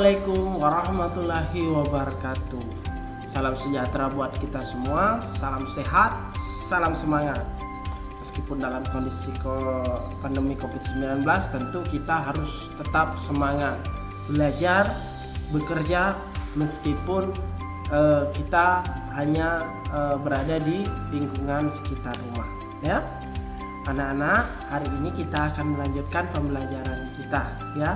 Assalamualaikum warahmatullahi wabarakatuh. Salam sejahtera buat kita semua. Salam sehat, salam semangat. Meskipun dalam kondisi pandemi COVID-19, tentu kita harus tetap semangat belajar, bekerja, meskipun kita hanya berada di lingkungan sekitar rumah, ya. Anak-anak, hari ini kita akan melanjutkan pembelajaran kita, ya.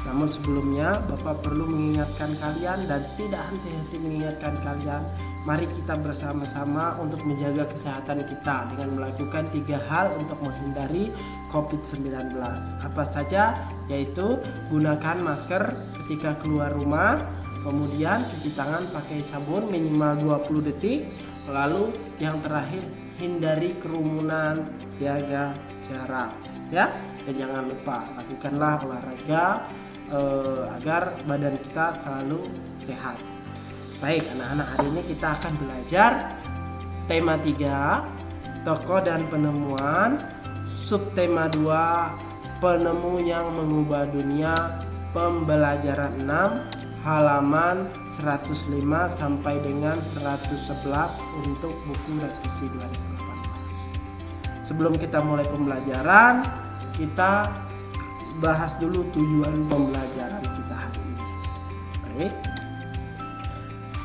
Namun sebelumnya Bapak perlu mengingatkan kalian dan tidak henti-henti mengingatkan kalian, mari kita bersama-sama untuk menjaga kesehatan kita dengan melakukan 3 hal untuk menghindari COVID-19. Apa saja? Yaitu gunakan masker ketika keluar rumah, kemudian cuci tangan pakai sabun minimal 20 detik, lalu yang terakhir hindari kerumunan, jaga jarak, ya. Dan jangan lupa lakukanlah olahraga agar badan kita selalu sehat. Baik anak-anak, hari ini kita akan belajar tema 3, tokoh dan penemuan, subtema 2, penemu yang mengubah dunia, pembelajaran 6, halaman 105 sampai dengan 111 untuk buku revisi 2018. Sebelum kita mulai pembelajaran, kita bahas dulu tujuan pembelajaran kita hari ini. Baik.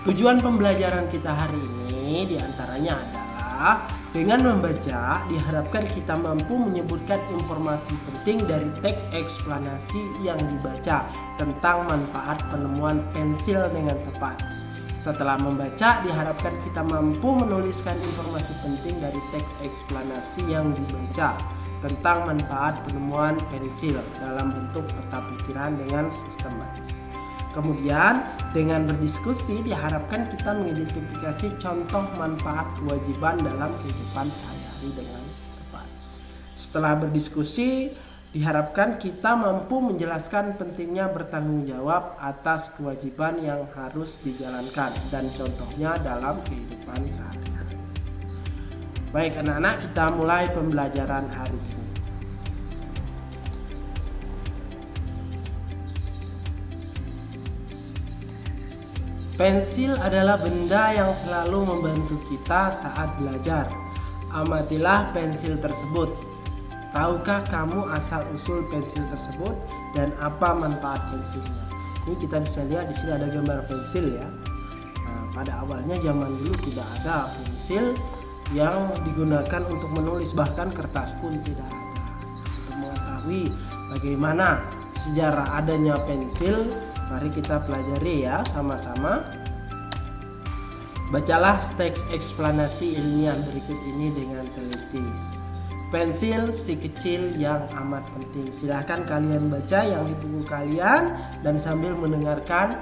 Tujuan pembelajaran kita hari ini diantaranya adalah dengan membaca diharapkan kita mampu menyebutkan informasi penting dari teks eksplanasi yang dibaca tentang manfaat penemuan pensil dengan tepat. Setelah membaca diharapkan kita mampu menuliskan informasi penting dari teks eksplanasi yang dibaca tentang manfaat penemuan pensil dalam bentuk peta pikiran dengan sistematis. Kemudian dengan berdiskusi diharapkan kita mengidentifikasi contoh manfaat kewajiban dalam kehidupan sehari-hari dengan tepat. Setelah berdiskusi diharapkan kita mampu menjelaskan pentingnya bertanggung jawab atas kewajiban yang harus dijalankan dan contohnya dalam kehidupan sehari-hari. Baik anak-anak, kita mulai pembelajaran hari ini. Pensil adalah benda yang selalu membantu kita saat belajar. Amatilah pensil tersebut. Tahukah kamu asal-usul pensil tersebut dan apa manfaat pensilnya? Ini kita bisa lihat di sini ada gambar pensil, ya. Nah, pada awalnya zaman dulu tidak ada pensil yang digunakan untuk menulis, bahkan kertas pun tidak ada. Untuk mengetahui bagaimana sejarah adanya pensil, mari kita pelajari ya sama-sama. Bacalah teks eksplanasi ilmiah berikut ini dengan teliti. Pensil si kecil yang amat penting. Silahkan kalian baca yang di buku kalian dan sambil mendengarkan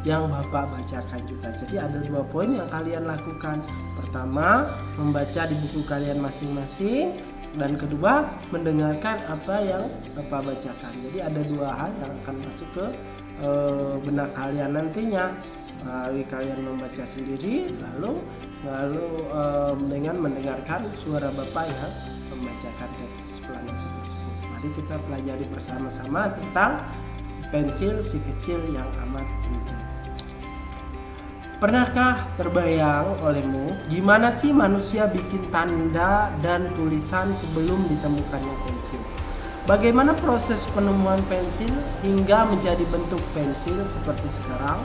yang Bapak bacakan juga. Jadi ada 2 poin yang kalian lakukan. Pertama, membaca di buku kalian masing-masing, dan kedua, mendengarkan apa yang Bapak bacakan. Jadi ada 2 hal yang akan masuk ke benak kalian nantinya. Kalian membaca sendiri, lalu dengan mendengarkan suara Bapak yang membacakan teks eksplanasi tersebut. Mari kita pelajari bersama-sama tentang pensil si kecil yang amat penting. Pernahkah terbayang olehmu gimana sih manusia bikin tanda dan tulisan sebelum ditemukannya pensil? Bagaimana proses penemuan pensil hingga menjadi bentuk pensil seperti sekarang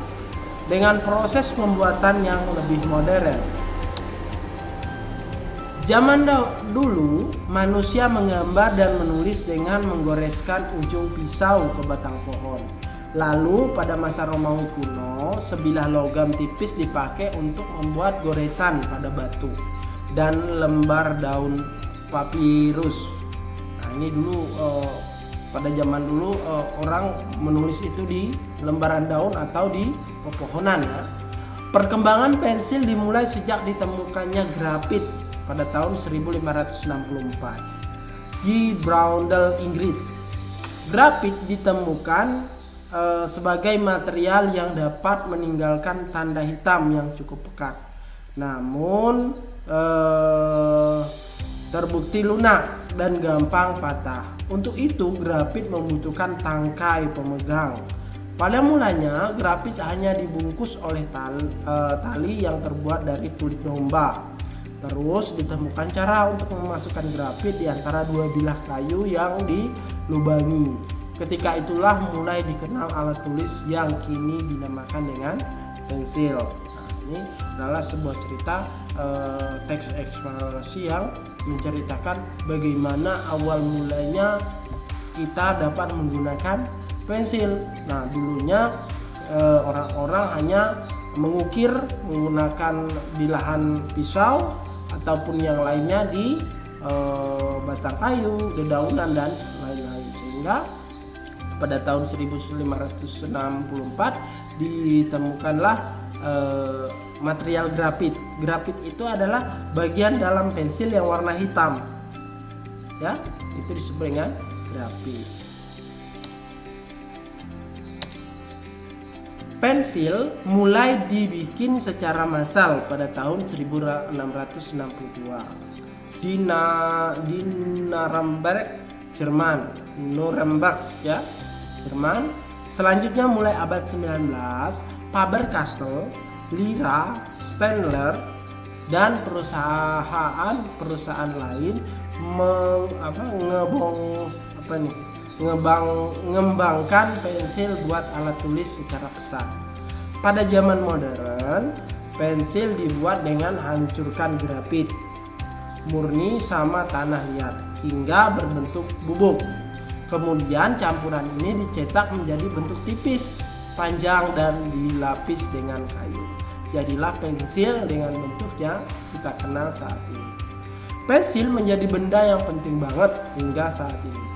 dengan proses pembuatan yang lebih modern? Zaman dulu manusia menggambar dan menulis dengan menggoreskan ujung pisau ke batang pohon. Lalu pada masa Romawi kuno, sebilah logam tipis dipakai untuk membuat goresan pada batu dan lembar daun papirus. Nah, ini dulu pada zaman dulu orang menulis itu di lembaran daun atau di pepohonan, ya. Perkembangan pensil dimulai sejak ditemukannya grafit pada tahun 1564 di Broundell, Inggris. Grafit ditemukan sebagai material yang dapat meninggalkan tanda hitam yang cukup pekat, namun terbukti lunak dan gampang patah. Untuk itu grafit membutuhkan tangkai pemegang Pada mulanya grafit hanya dibungkus oleh tali yang terbuat dari kulit domba. Terus ditemukan cara untuk memasukkan grafit di antara dua bilah kayu yang dilubangi. Ketika itulah mulai dikenal alat tulis yang kini dinamakan dengan pensil. Nah, ini adalah sebuah cerita teks eksplanasi yang menceritakan bagaimana awal mulanya kita dapat menggunakan pensil. Nah, dulunya orang-orang hanya mengukir menggunakan bilahan pisau ataupun yang lainnya di batang kayu, dedaunan dan lain-lain, sehingga pada tahun 1564 ditemukanlah material grafit. Grafit itu adalah bagian dalam pensil yang warna hitam, ya, itu disebut dengan grafit. Pensil mulai dibikin secara massal pada tahun 1662 di Nuremberg, Jerman. Ya, Jerman. Selanjutnya mulai abad 19, Faber-Castell, Lyra, Staedtler dan perusahaan lain mengembangkan pensil buat alat tulis secara pesan. Pada zaman modern, pensil dibuat dengan hancurkan grafit murni sama tanah liat hingga berbentuk bubuk. Kemudian campuran ini dicetak menjadi bentuk tipis, panjang dan dilapis dengan kayu. Jadilah pensil dengan bentuk yang kita kenal saat ini. Pensil menjadi benda yang penting banget hingga saat ini.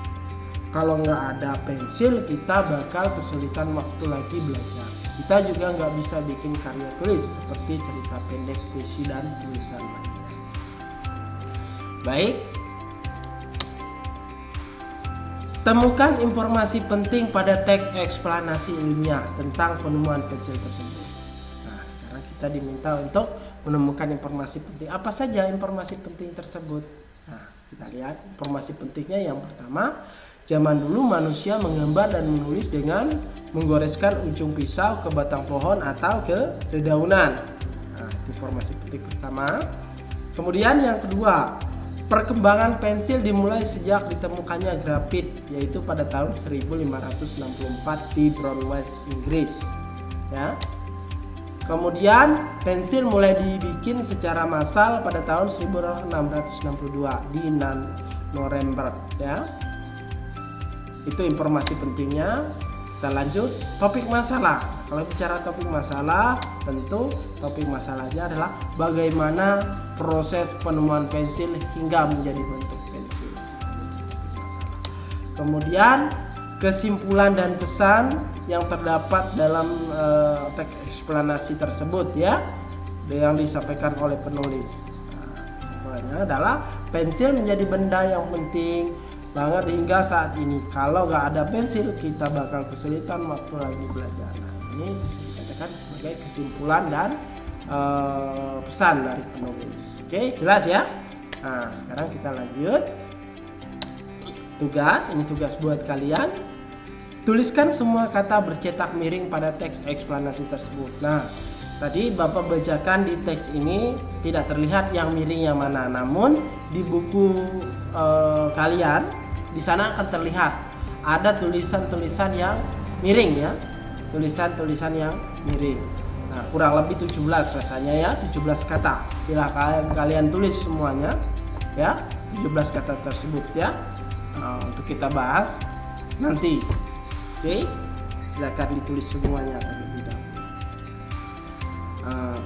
Kalau nggak ada pensil, kita bakal kesulitan waktu lagi belajar. Kita juga nggak bisa bikin karya tulis seperti cerita pendek, puisi, dan tulisan lainnya. Baik, temukan informasi penting pada teks eksplanasi ilmiah tentang penemuan pensil tersebut. Nah, sekarang kita diminta untuk menemukan informasi penting. Apa saja informasi penting tersebut? Nah, kita lihat informasi pentingnya. Yang pertama, zaman dulu manusia menggambar dan menulis dengan menggoreskan ujung pisau ke batang pohon atau ke dedaunan. Nah, itu informasi penting pertama. Kemudian yang kedua, perkembangan pensil dimulai sejak ditemukannya grafit, yaitu pada tahun 1564 di Cornwall, Inggris. Ya. Kemudian pensil mulai dibikin secara massal pada tahun 1662 di Nuremberg. Ya. Itu informasi pentingnya. Kita lanjut topik masalah. Kalau bicara topik masalah, tentu topik masalahnya adalah bagaimana proses penemuan pensil hingga menjadi bentuk pensil. Kemudian kesimpulan dan pesan yang terdapat dalam teks eksplanasi tersebut, ya, yang disampaikan oleh penulis. Nah, kesimpulannya adalah pensil menjadi benda yang penting banget hingga saat ini. Kalau nggak ada pensil, kita bakal kesulitan waktu lagi belajar. Nah, ini dikatakan sebagai kesimpulan dan pesan dari penulis. Oke, jelas ya? Nah, sekarang kita lanjut. Tugas, ini tugas buat kalian. Tuliskan semua kata bercetak miring pada teks eksplanasi tersebut. Nah, tadi Bapak bacakan di teks ini tidak terlihat yang miring yang mana, namun di buku kalian di sana akan terlihat ada tulisan-tulisan yang miring, ya, tulisan-tulisan yang miring. Nah, kurang lebih 17 rasanya, ya, 17 kata. Silahkan kalian tulis semuanya, ya, 17 kata tersebut, ya. Untuk kita bahas nanti. Oke, silakan ditulis semuanya terlebih dahulu.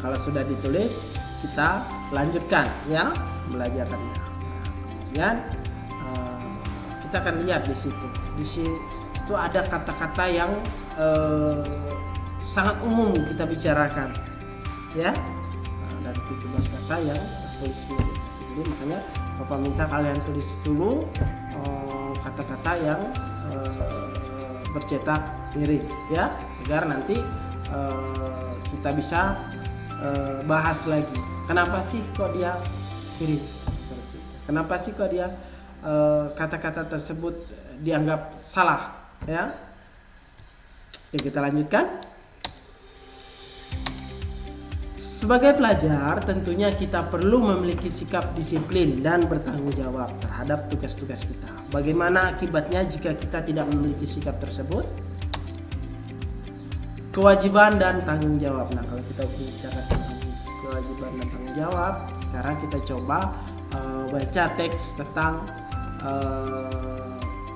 Kalau sudah ditulis, kita lanjutkan, ya, belajarnya. Kemudian kita akan lihat di situ. Di situ ada kata-kata yang sangat umum kita bicarakan, ya. Dari 17 kata yang tulis dulu. Jadi makanya Bapak minta kalian tulis dulu kata-kata yang bercetak miring, ya, agar nanti kita bisa bahas lagi. Kenapa sih kok dia miring? Kenapa sih kok dia kata-kata tersebut dianggap salah, ya? Oke, kita lanjutkan. Sebagai pelajar, tentunya kita perlu memiliki sikap disiplin dan bertanggung jawab terhadap tugas-tugas kita. Bagaimana akibatnya jika kita tidak memiliki sikap tersebut? Kewajiban dan tanggung jawab. Nah, kalau kita bicara tentang kewajiban dan tanggung jawab, sekarang kita coba baca teks tentang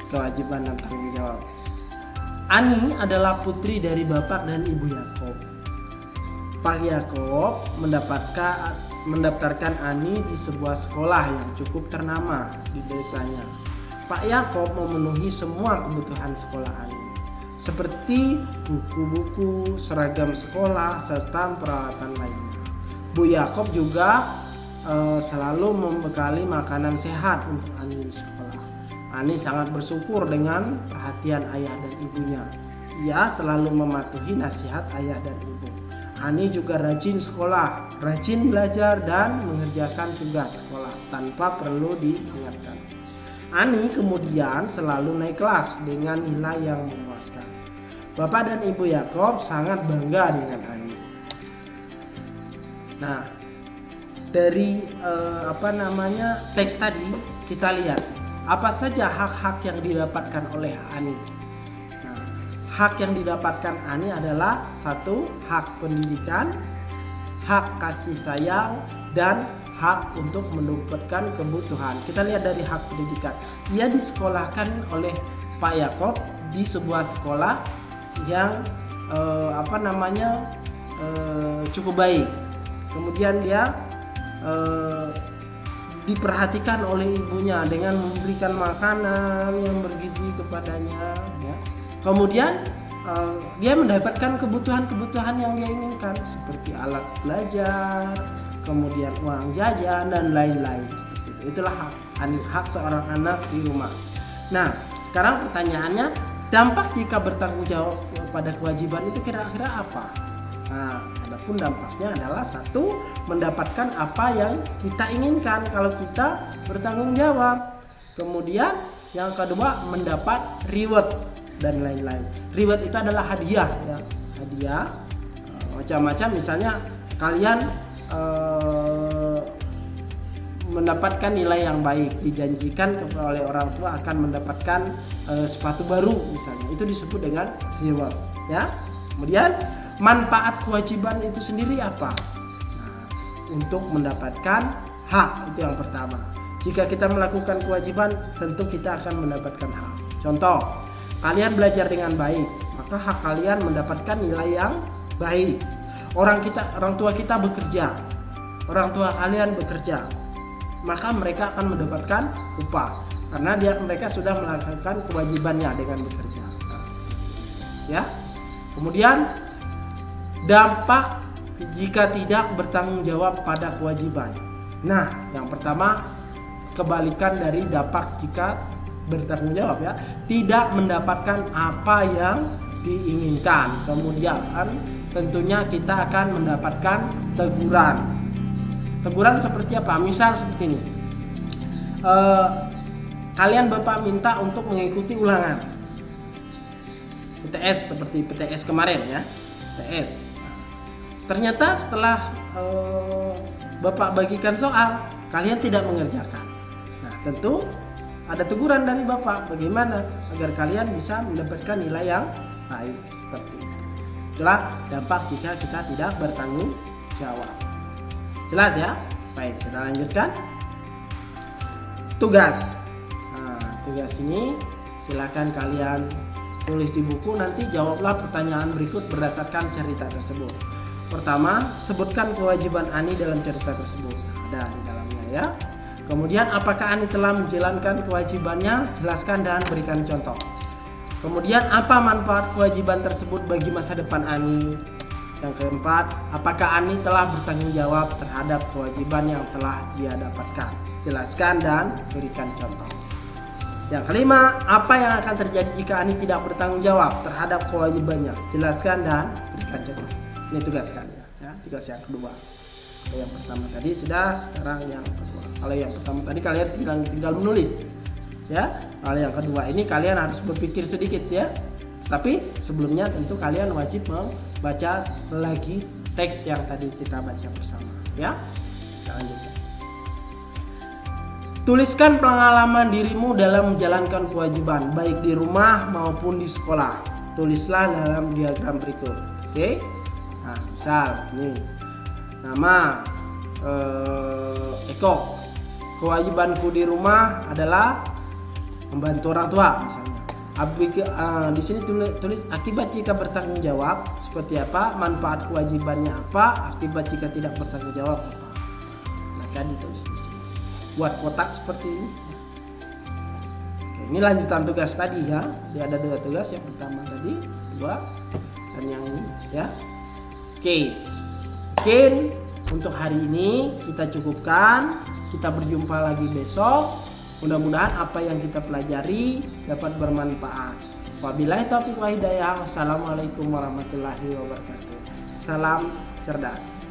kewajiban dan tanggung jawab. Ani adalah putri dari bapak dan ibu Yakob. Pak Yakob mendaftarkan Ani di sebuah sekolah yang cukup ternama di desanya. Pak Yakob memenuhi semua kebutuhan sekolah Ani, seperti buku-buku, seragam sekolah, serta peralatan lainnya. Bu Yakob juga selalu membekali makanan sehat untuk Ani di sekolah. Ani sangat bersyukur dengan perhatian ayah dan ibunya. Ia selalu mematuhi nasihat ayah dan ibu. Ani juga rajin sekolah, rajin belajar dan mengerjakan tugas sekolah tanpa perlu diingatkan. Ani kemudian selalu naik kelas dengan nilai yang memuaskan. Bapak dan ibu Yakob sangat bangga dengan Ani. Nah, dari teks tadi kita lihat apa saja hak-hak yang didapatkan oleh Ani. Hak yang didapatkan Ani adalah 1. Hak pendidikan, hak kasih sayang, dan hak untuk mendapatkan kebutuhan. Kita lihat dari hak pendidikan. Ia disekolahkan oleh Pak Yakob di sebuah sekolah yang cukup baik. Kemudian dia diperhatikan oleh ibunya dengan memberikan makanan yang bergizi kepadanya, ya. Kemudian dia mendapatkan kebutuhan-kebutuhan yang dia inginkan seperti alat belajar, kemudian uang jajan dan lain-lain. Itulah hak seorang anak di rumah. Nah, sekarang pertanyaannya, dampak jika bertanggung jawab pada kewajiban itu kira-kira apa? Nah, adapun dampaknya adalah 1. Mendapatkan apa yang kita inginkan kalau kita bertanggung jawab. Kemudian yang kedua, mendapat reward dan lain-lain. Reward itu adalah hadiah, ya. Hadiah macam-macam, misalnya kalian mendapatkan nilai yang baik, dijanjikan oleh orang tua akan mendapatkan sepatu baru misalnya. Itu disebut dengan reward, ya. Kemudian manfaat kewajiban itu sendiri apa? Nah, untuk mendapatkan hak, itu yang pertama. Jika kita melakukan kewajiban, tentu kita akan mendapatkan hak. Contoh, kalian belajar dengan baik, maka hak kalian mendapatkan nilai yang baik. Orang tua kita bekerja, orang tua kalian bekerja, maka mereka akan mendapatkan upah karena mereka sudah melakukan kewajibannya dengan bekerja. Ya. Kemudian dampak jika tidak bertanggung jawab pada kewajiban. Nah, yang pertama, kebalikan dari dampak jika bertanggung jawab, ya, tidak mendapatkan apa yang diinginkan. Kemudian tentunya kita akan mendapatkan teguran. Teguran seperti apa? Misal seperti ini, kalian bapak minta untuk mengikuti ulangan PTS seperti PTS kemarin, ya, PTS. Ternyata setelah bapak bagikan soal, kalian tidak mengerjakan. Nah, tentu ada teguran dari bapak, bagaimana agar kalian bisa mendapatkan nilai yang baik seperti itu. Itulah dampak jika kita tidak bertanggung jawab. Jelas, ya? Baik, kita lanjutkan. Tugas. Nah, tugas ini silakan kalian tulis di buku, nanti jawablah pertanyaan berikut berdasarkan cerita tersebut. Pertama, sebutkan kewajiban Ani dalam cerita tersebut. Ada di dalamnya, ya. Kemudian, apakah Ani telah menjalankan kewajibannya? Jelaskan dan berikan contoh. Kemudian, apa manfaat kewajiban tersebut bagi masa depan Ani? Yang keempat, apakah Ani telah bertanggung jawab terhadap kewajiban yang telah dia dapatkan? Jelaskan dan berikan contoh. Yang kelima, apa yang akan terjadi jika Ani tidak bertanggung jawab terhadap kewajibannya? Jelaskan dan berikan contoh. Ini tugas kalian, ya. Tugas yang kedua. Kalau yang pertama tadi sudah, sekarang yang kedua. Kalau yang pertama tadi kalian tinggal menulis, ya. Kalau yang kedua ini kalian harus berpikir sedikit, ya. Tapi sebelumnya tentu kalian wajib membaca lagi teks yang tadi kita baca bersama, ya. Kita lanjutkan. Tuliskan pengalaman dirimu dalam menjalankan kewajiban, baik di rumah maupun di sekolah. Tulislah dalam diagram berikut. Oke? Nah, misal nih. Nama Eko. Kewajibanku di rumah adalah membantu orang tua, misalnya. Di sini tulis akibat jika bertanggung jawab seperti apa, manfaat kewajibannya apa, akibat jika tidak bertanggung jawab apa. Maka ditulis di sini. Buat kotak seperti ini. Oke, ini lanjutan tugas tadi ya. Dia ada 2 tugas, yang pertama tadi, 2, dan yang ini ya. Oke. Mungkin untuk hari ini kita cukupkan. Kita berjumpa lagi besok. Mudah-mudahan apa yang kita pelajari dapat bermanfaat. Wabillahi taufiq wa hidayah. Wassalamualaikum warahmatullahi wabarakatuh. Salam cerdas.